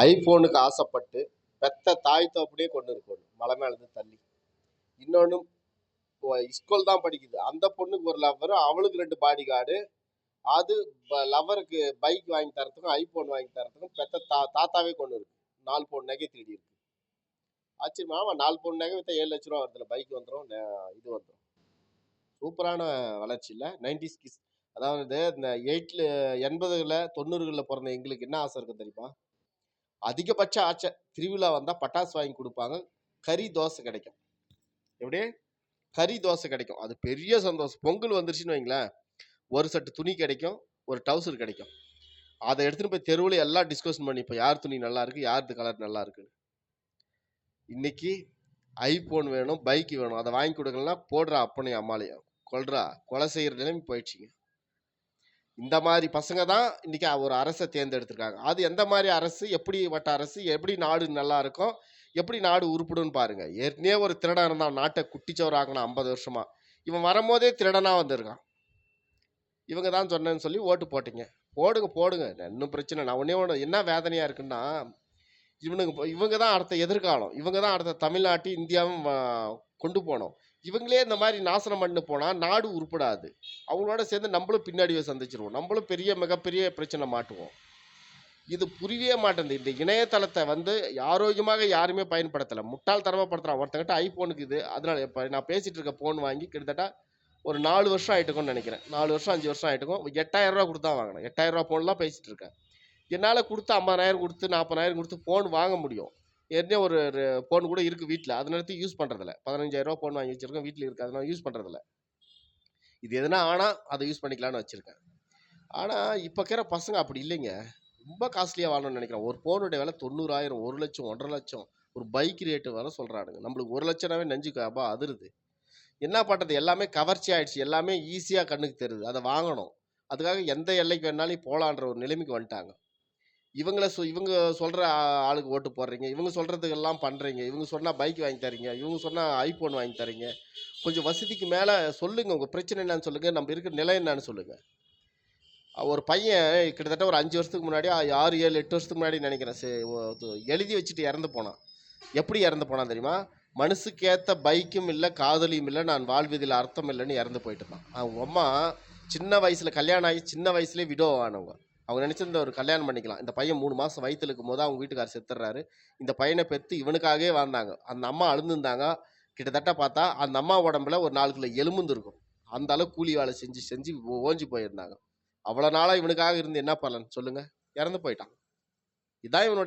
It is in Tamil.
ஐஃபோனுக்கு ஆசைப்பட்டு பெத்த தாய் தோப்படியே கொண்டு இருக்கணும் மலை மேலேருந்து தள்ளி. இன்னொன்று ஸ்கூல் தான் படிக்குது, அந்த பொண்ணுக்கு ஒரு லவ்வர், அவளுக்கு 2 பாடி கார்டு. அது லவ்வருக்கு பைக் வாங்கி தரத்துக்கும் ஐஃபோன் வாங்கி தரத்துக்கும் பெத்த தாத்தாவே கொண்டு இருக்கு. 4 பவுன் நகை திருடி இருக்கு. ஆச்சரியமா? 4 பவுன் நகை விற்றா 7 லட்ச ரூபா வருதுல, பைக் வந்துடும், இது வந்துடும். சூப்பரான வளர்ச்சி இல்லை 90s கிஸ். அதாவது இந்த 80களில் 90களில் பிறந்த எங்களுக்கு என்ன ஆசை இருக்கும் தெரியுமா? அதிகபட்ச ஆசை திருவிழா வந்தால் பட்டாசு வாங்கி கொடுப்பாங்க, கறி தோசை கிடைக்கும். எப்படி? கறி தோசை கிடைக்கும், அது பெரிய சந்தோஷம். பொங்கல் வந்துருச்சுன்னு வைங்களேன், ஒரு செட்டு துணி கிடைக்கும், ஒரு டவுசர் கிடைக்கும். அதை எடுத்துகிட்டு போய் தெருவில் எல்லாம் டிஸ்கஷன் பண்ணிப்போம், யார் துணி நல்லா இருக்குது, யாருக்கு கலர் நல்லா இருக்குன்னு. இன்னைக்கு ஐஃபோன் வேணும், பைக் வேணும், அதை வாங்கி கொடுக்கலாம், போடுறா அப்பனையும் அம்மாலையும் கொலை செய்கிற நிலைமை போயிடுச்சிங்க. இந்த மாதிரி பசங்க தான் இன்னைக்கு ஒரு அரசை தேர்ந்தெடுத்திருக்காங்க. அது எந்த மாதிரி அரசு, எப்படிப்பட்ட அரசு, எப்படி நாடு நல்லா இருக்கும், எப்படி நாடு உருப்பிடுன்னு பாருங்க. ஏற்கனவே ஒரு திருடன் இருந்தான், நாட்டை குட்டிச்சவராகணும் 50 வருஷமா. இவன் வரும்போதே திருடனா வந்திருக்கான். இவங்க தான் சொன்னேன்னு சொல்லி ஓட்டு போட்டீங்க. போடுங்க, இன்னும் பிரச்சனை. நான் ஒன்று என்ன வேதனையா இருக்குன்னா, இவங்க தான் அடுத்த எதிர்காலம், இவங்க தான் அடுத்த தமிழ்நாட்டு இந்தியாவும் கொண்டு போனோம். இவங்களே இந்த மாதிரி நாசனம் பண்ணி போனால் நாடு உருப்படாது. அவங்களோட சேர்ந்து நம்மளும் பின்னாடியே சந்திச்சிருவோம், நம்மளும் மிகப்பெரிய பிரச்சனை மாட்டுவோம். இது புரியவே மாட்டேங்குது. இந்த இணையதளத்தை ஆரோக்கியமாக யாருமே பயன்படுத்தலை, முட்டாள்தனமாக படுத்துறான். ஒருத்தங்கிட்ட ஐஃபோனுக்கு இது, அதனால இப்போ நான் பேசிகிட்டு இருக்க ஃபோன் வாங்கி கிட்டத்தட்ட ஒரு 4 வருஷம் ஆகிட்டுக்கும்னு நினைக்கிறேன். 4 வருஷம் 5 வருஷம் ஆகிட்டுக்கும். 8000 ரூபா கொடுத்தா வாங்கினேன். 8000 ரூபா ஃபோன்லாம் பேசிகிட்டு இருக்கேன். என்னால் கொடுத்து 50,000 கொடுத்து 40,000 கொடுத்து ஃபோன் வாங்க முடியும். ஏற்கனவே ஒரு ஃபோன் கூட இருக்குது வீட்டில், அதை நிறுத்தி யூஸ் பண்ணுறதில்ல. 15,000 ரூபா ஃபோன் வாங்கி வச்சுருக்கேன், வீட்டில் இருக்குது, அதனால் யூஸ் பண்ணுறதில்ல. இது எதுனா ஆனால் அதை யூஸ் பண்ணிக்கலான்னு வச்சுருக்கேன். ஆனால் இப்போ இருக்கிற பசங்க அப்படி இல்லைங்க, ரொம்ப காஸ்ட்லியாக வாங்கணும்னு நினைக்கிறேன். ஒரு ஃபோனுடைய விலை 90,000, 1 லட்சம், 1.5 லட்சம். ஒரு பைக் ரேட்டு வேலை சொல்கிறானுங்க. நம்மளுக்கு 1 லட்சம்னாவே நெஞ்சு அதிருது. என்ன பண்ணுறது? எல்லாமே கவர்ச்சி ஆகிடுச்சு, எல்லாமே ஈஸியாக கண்ணுக்கு தெரியுது, அதை வாங்கணும். அதுக்காக எந்த எல்லைக்கு வேணாலும் போகலான்ற ஒரு நிலைமைக்கு வந்துட்டாங்க. இவங்க சொல்கிற ஆளுக்கு ஓட்டு போடுறீங்க, இவங்க சொல்கிறதுக்கெல்லாம் பண்ணுறீங்க. இவங்க சொன்னால் பைக் வாங்கி தரீங்க, இவங்க சொன்னால் ஐஃபோன் வாங்கி தரீங்க. கொஞ்சம் வசதிக்கு மேலே சொல்லுங்கள், உங்கள் பிரச்சனை என்னன்னு சொல்லுங்கள், நம்ம இருக்கிற நிலை என்னன்னு சொல்லுங்கள். ஒரு பையன் கிட்டத்தட்ட ஒரு 5 வருஷத்துக்கு முன்னாடி, 6, 7, 8 வருஷத்துக்கு முன்னாடி நினைக்கிறேன், எழுதி வச்சுட்டு இறந்து போனான். எப்படி இறந்து போனான் தெரியுமா? மனசுக்கேற்ற பைக்கும் இல்லை, காதலியும் இல்லை, நான் வாழ்வதில் அர்த்தம் இல்லைன்னு இறந்து போயிட்டு இருந்தான். அவங்க அம்மா சின்ன வயசில் கல்யாணம் ஆகி சின்ன வயசுலேயே விடோ ஆனவங்க. அவங்க நினச்சிருந்த ஒரு கல்யாணம் பண்ணிக்கலாம். இந்த பையன் 3 மாதம் வயிற்றுல இருக்கும் போது அவங்க வீட்டுக்காரர் செத்துடுறாரு. இந்த பையனை பெற்று இவனுக்காகவே வாழ்ந்தாங்க. அந்த அம்மா அழுந்துருந்தாங்க. கிட்டத்தட்ட பார்த்தா அந்த அம்மா உடம்புல ஒரு 4 கிலோ எலும்புந்து இருக்கும். அந்த அளவு கூலி வேலை செஞ்சு ஓஞ்சி போயிருந்தாங்க. அவ்வளோ நாளாக இவனுக்காக இருந்து என்ன பலன் சொல்லுங்கள்? இறந்து போயிட்டான். இதான் இவனுடைய